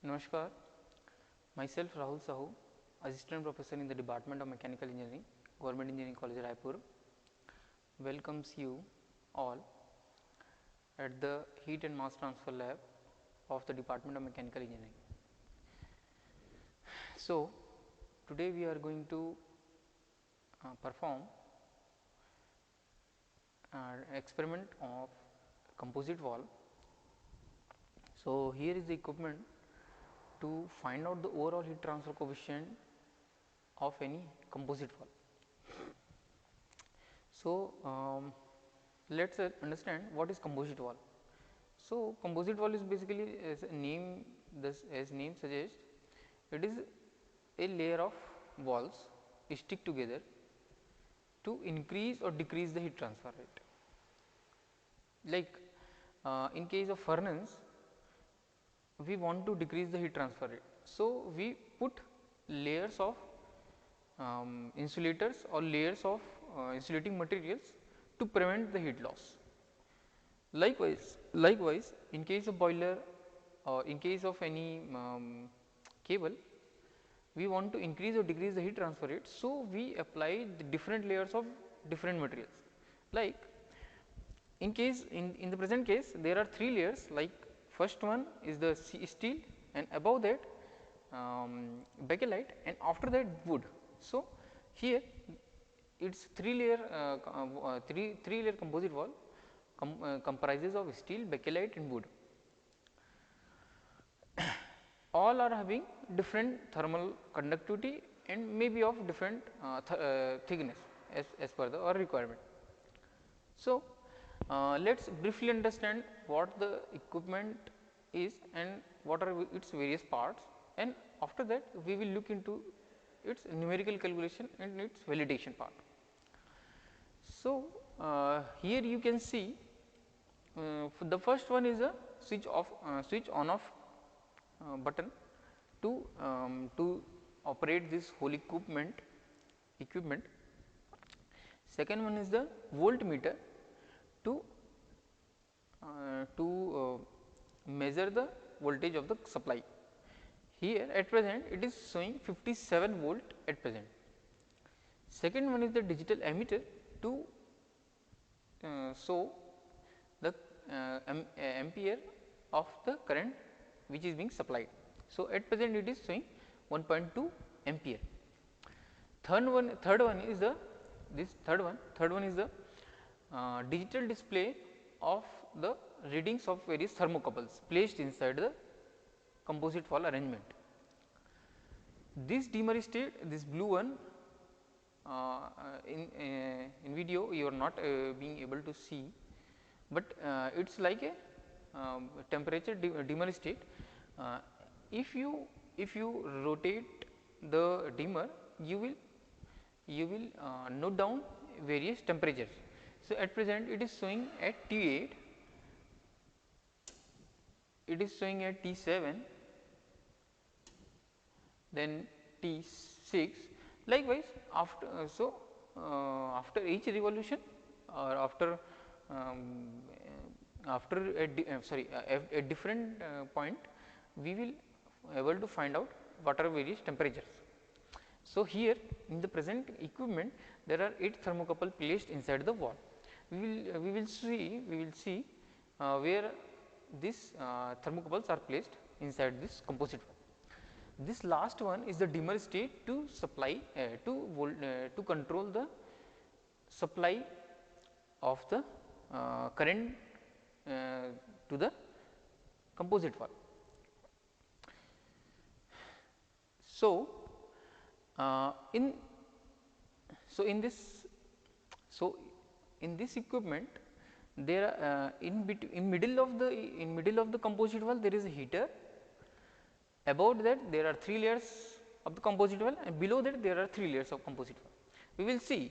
Namaskar, myself Rahul Sahu, Assistant Professor in the Department of Mechanical Engineering, Government Engineering College Raipur, welcomes you all at the Heat and Mass Transfer Lab of the Department of Mechanical Engineering. So, today we are going to perform experiment of composite wall. So, here is the equipment to find out the overall heat transfer coefficient of any composite wall. So, let us understand what is composite wall. So, composite wall is basically, as name suggests, it is a layer of walls stick together to increase or decrease the heat transfer rate. Like in case of furnace, we want to decrease the heat transfer rate. So, we put layers of insulators or layers of insulating materials to prevent the heat loss. Likewise, in case of boiler or in case of any cable, we want to increase or decrease the heat transfer rate. So, we apply the different layers of different materials. Like in the present case, there are 3 layers. Like first one is the steel, and above that bakelite, and after that wood. So, here it is 3 layer composite wall comprises of steel, bakelite and wood. All are having different thermal conductivity and maybe of different thickness as per our requirement. So, let us briefly understand what the equipment is and what are its various parts, and after that we will look into its numerical calculation and its validation part. So, here you can see the first one is a switch on off button to operate this whole equipment. Second one is the voltmeter to measure the voltage of the supply. Here at present it is showing 57 volt at present. Second one is the digital ammeter to show the ampere of the current which is being supplied. So, at present it is showing 1.2 ampere. Third one is the digital display of the readings of various thermocouples placed inside the composite wall arrangement. This dimmer state, this blue one, in video you are not being able to see, but it is like a temperature dimmer state. If you rotate the dimmer, you will note down various temperatures. So, at present it is showing at T8, it is showing at T7, then T6. Likewise, after after each revolution or after a different point, we will able to find out what are various temperatures. So, here in the present equipment there are 8 thermocouple placed inside the wall. We will see where these thermocouples are placed inside this composite wall. This last one is the dimmer state to supply to control the supply of the current to the composite wall. So, in this equipment, there are in middle of the composite wall there is a heater. Above that there are 3 layers of the composite wall, and below that there are 3 layers of composite wall. We will see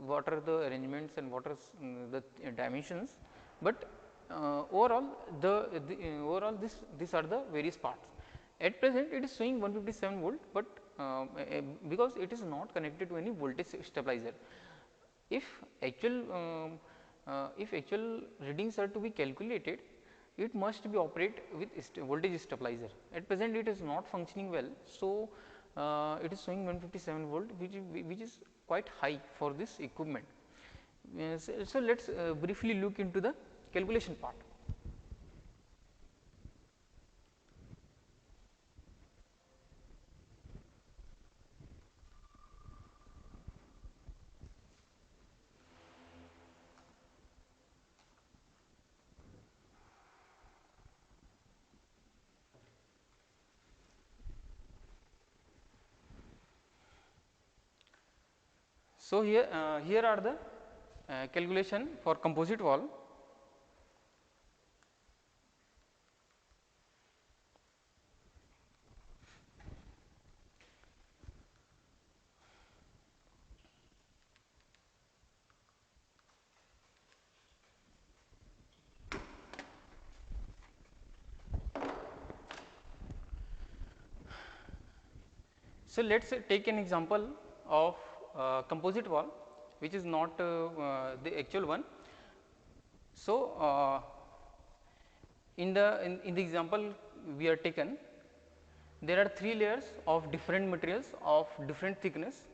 what are the arrangements and what are the dimensions, but overall these are the various parts. At present it is showing 157 volt, but because it is not connected to any voltage stabilizer. If actual readings are to be calculated, it must be operate with voltage stabilizer. At present it is not functioning well. So, it is showing 157 volt, which is quite high for this equipment. So let us briefly look into the calculation part. So, here are the calculation for composite wall. So, let us take an example of composite wall, which is not the actual one. So, in the example we are taken, there are 3 layers of different materials of different thickness.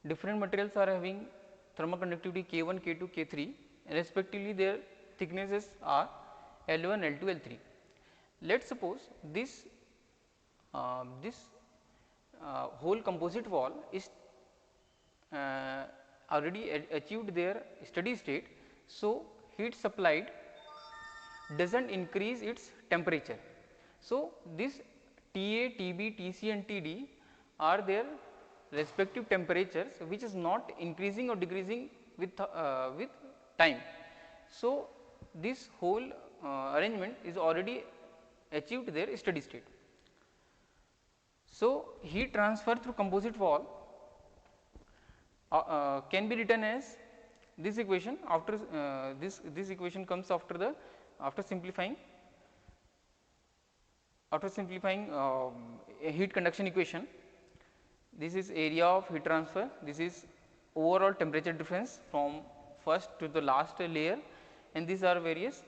Different materials are having thermal conductivity K1, K2, K3, and respectively their thicknesses are L1, L2, L3. Let us suppose this whole composite wall is already achieved their steady state. So, heat supplied does not increase its temperature. So, this Ta, Tb, Tc and Td are their respective temperatures, which is not increasing or decreasing with time. So, this whole arrangement is already achieved their steady state. So, heat transfer through composite wall can be written as this equation. After this equation comes after simplifying a heat conduction equation. This is area of heat transfer, this is overall temperature difference from first to the last layer, and these are various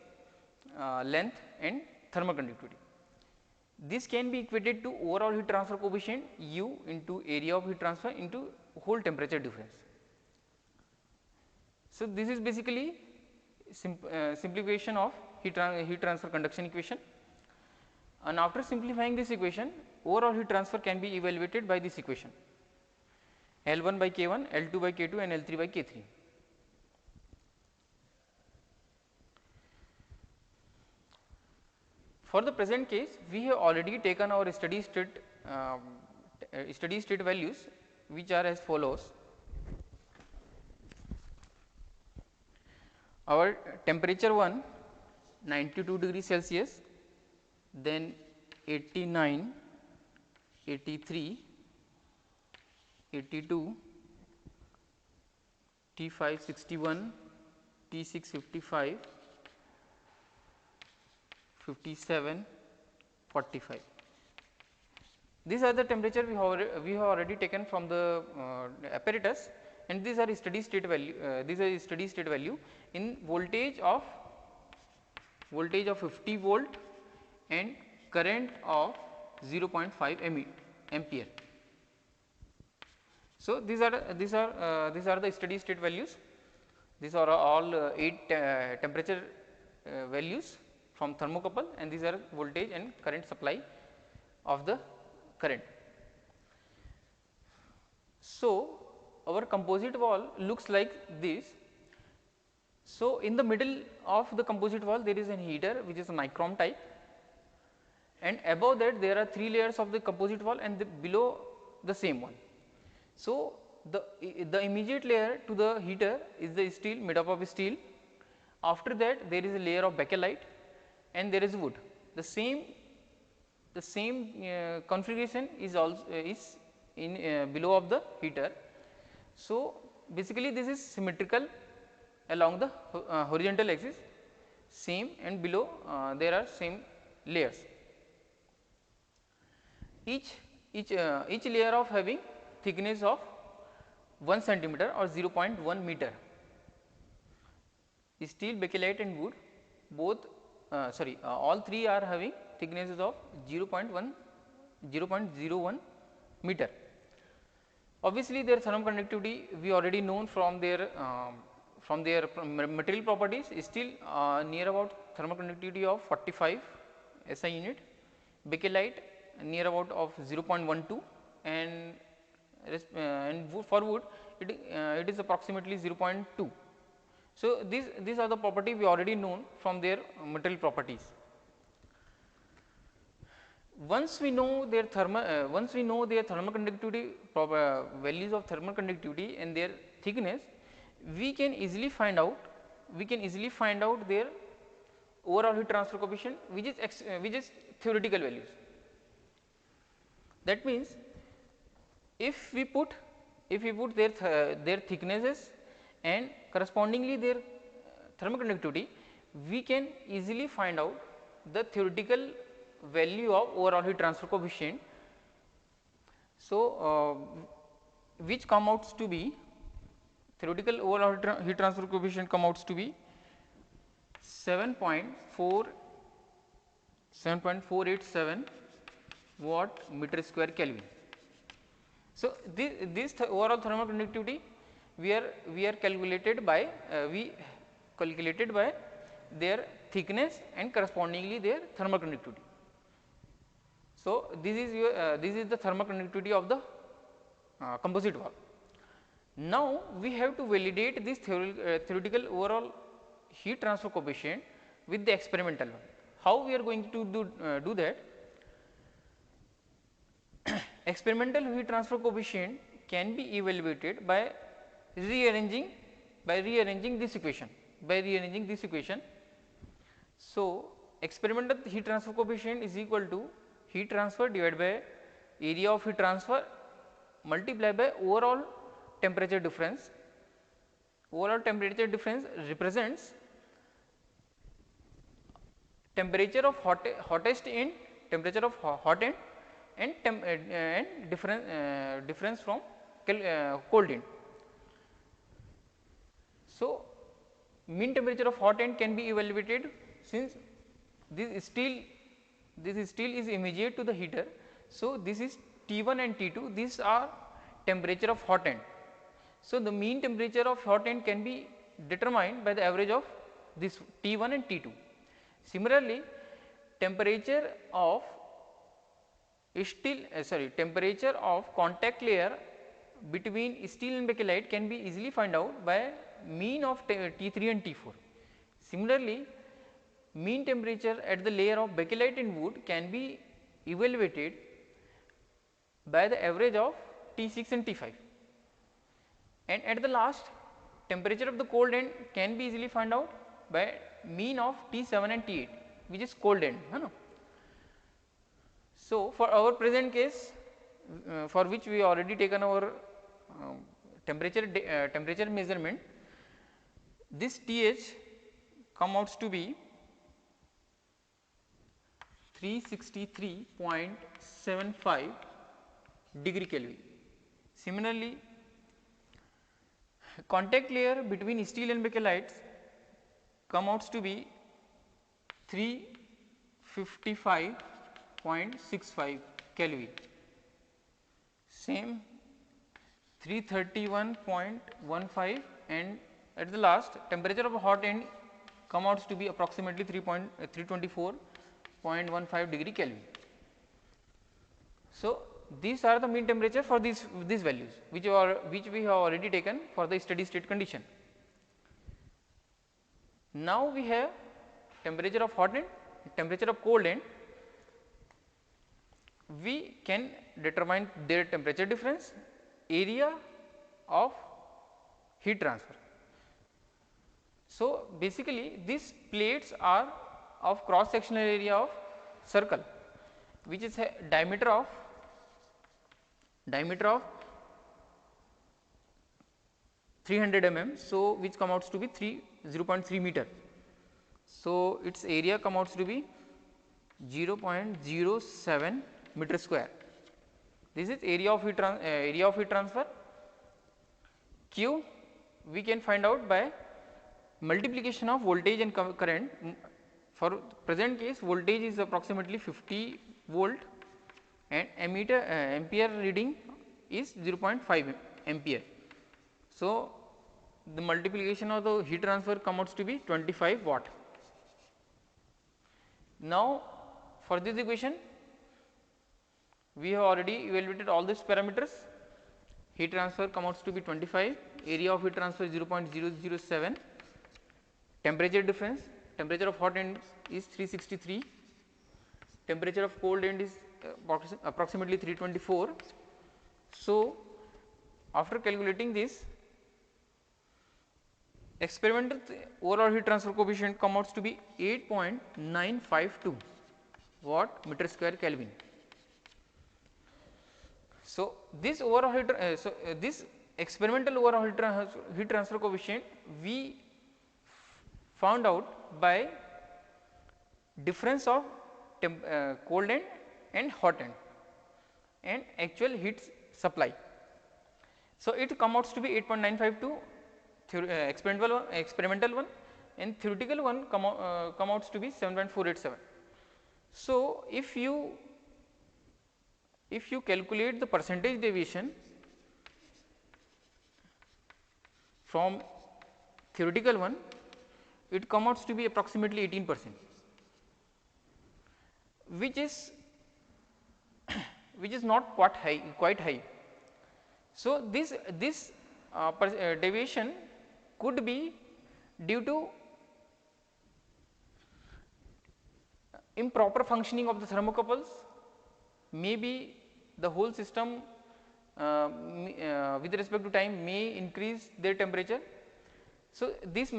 length and thermal conductivity. This can be equated to overall heat transfer coefficient U into area of heat transfer into whole temperature difference. So, this is basically simplification of heat transfer conduction equation, and after simplifying this equation, overall heat transfer can be evaluated by this equation L1 by K1, L2 by K2 and L3 by K3. For the present case, we have already taken our steady state values, which are as follows. Our temperature 1 92 degrees Celsius, then 89, 83, 82, T5 61, T6 55, 57, 45. These are the temperature we have already taken from the apparatus, and these are steady state value. These are steady state value in voltage of 50 volt and current of 0.5 ampere. So, these are the steady state values. These are all 8 temperature values from thermocouple, and these are voltage and current supply of the current. So, our composite wall looks like this. So, in the middle of the composite wall there is a heater which is a nichrome type, and above that there are 3 layers of the composite wall, and below the same one. So, the immediate layer to the heater is the steel, made up of steel. After that there is a layer of bakelite, and there is wood. The same configuration is also in below of the heater. So, basically this is symmetrical along the horizontal axis, same, and below there are same layers. Each layer of having thickness of 1 centimeter or 0.1 meter. Steel, bakelite and wood both all three are having thicknesses of 0.01 meter. Obviously, their thermal conductivity we already known from their material properties is still near about thermal conductivity of 45 SI unit, bakelite near about of 0.12, and for wood it is approximately 0.2. So, these are the property we already known from their material properties. Once we know their thermal conductivity values of thermal conductivity and their thickness, we can easily find out their overall heat transfer coefficient, which is theoretical values. That means, if we put their thicknesses and correspondingly their thermal conductivity, we can easily find out the theoretical value of overall heat transfer coefficient. So, which come out to be theoretical overall heat transfer coefficient come out to be 7.487 watt meter square Kelvin. So, this overall thermal conductivity we calculated by their thickness and correspondingly their thermal conductivity. So, this is the thermal conductivity of the composite wall. Now, we have to validate this theoretical overall heat transfer coefficient with the experimental one. How we are going to do that? Experimental heat transfer coefficient can be evaluated by rearranging this equation. So, experimental heat transfer coefficient is equal to heat transfer divided by area of heat transfer multiplied by overall temperature difference. Overall temperature difference represents temperature of hottest end, temperature of hot end, and difference from cold end. So, mean temperature of hot end can be evaluated, since this steel is immediate to the heater. So, this is T1 and T2, these are temperature of hot end. So, the mean temperature of hot end can be determined by the average of this T1 and T2. Similarly, temperature of temperature of contact layer between steel and bakelite can be easily find out by mean of T3 and T4. Similarly, mean temperature at the layer of bakelite and wood can be evaluated by the average of T6 and T5, and at the last temperature of the cold end can be easily find out by mean of T7 and T8, which is cold end. So, for our present case, for which we already taken our temperature measurement, this TH come out to be 363.75 degree Kelvin. Similarly, contact layer between steel and bakelites come out to be 355.65 Kelvin. Same 331.15, and at the last temperature of a hot end come out to be approximately 324.15 degree Kelvin. So, these are the mean temperature for these values, which we have already taken for the steady state condition. Now, we have temperature of hot end, temperature of cold end. We can determine their temperature difference, area of heat transfer. So, basically these plates are of cross sectional area of circle, which is a diameter of 300 mm. So, which come out to be 0.3 meter. So, its area come out to be 0.07 meter square. This is area of heat transfer. Q we can find out by multiplication of voltage and current for present case voltage is approximately 50 volt and ampere reading is 0.5 ampere. So, the multiplication of the heat transfer comes out to be 25 watt. Now, for this equation we have already evaluated all these parameters. Heat transfer comes out to be 25, area of heat transfer is 0.007, temperature difference, temperature of hot end is 363, temperature of cold end is approximately 324. So, after calculating this, experimental overall heat transfer coefficient comes out to be 8.952 watt meter square Kelvin. So, this overall this experimental overall heat transfer coefficient we found out by difference of cold end and hot end and actual heat supply. So, it comes out to be 8.952 experimental one, and theoretical one come out to be 7.487. So, if you calculate the percentage deviation from theoretical one, it comes out to be approximately 18%, which is not quite high. So, this deviation could be due to improper functioning of the thermocouples, maybe the whole system with respect to time may increase their temperature. So, this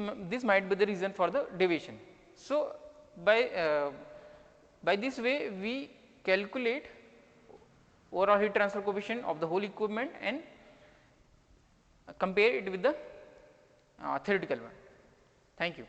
might be the reason for the deviation. So, by this way we calculate overall heat transfer coefficient of the whole equipment and compare it with the theoretical one. Thank you.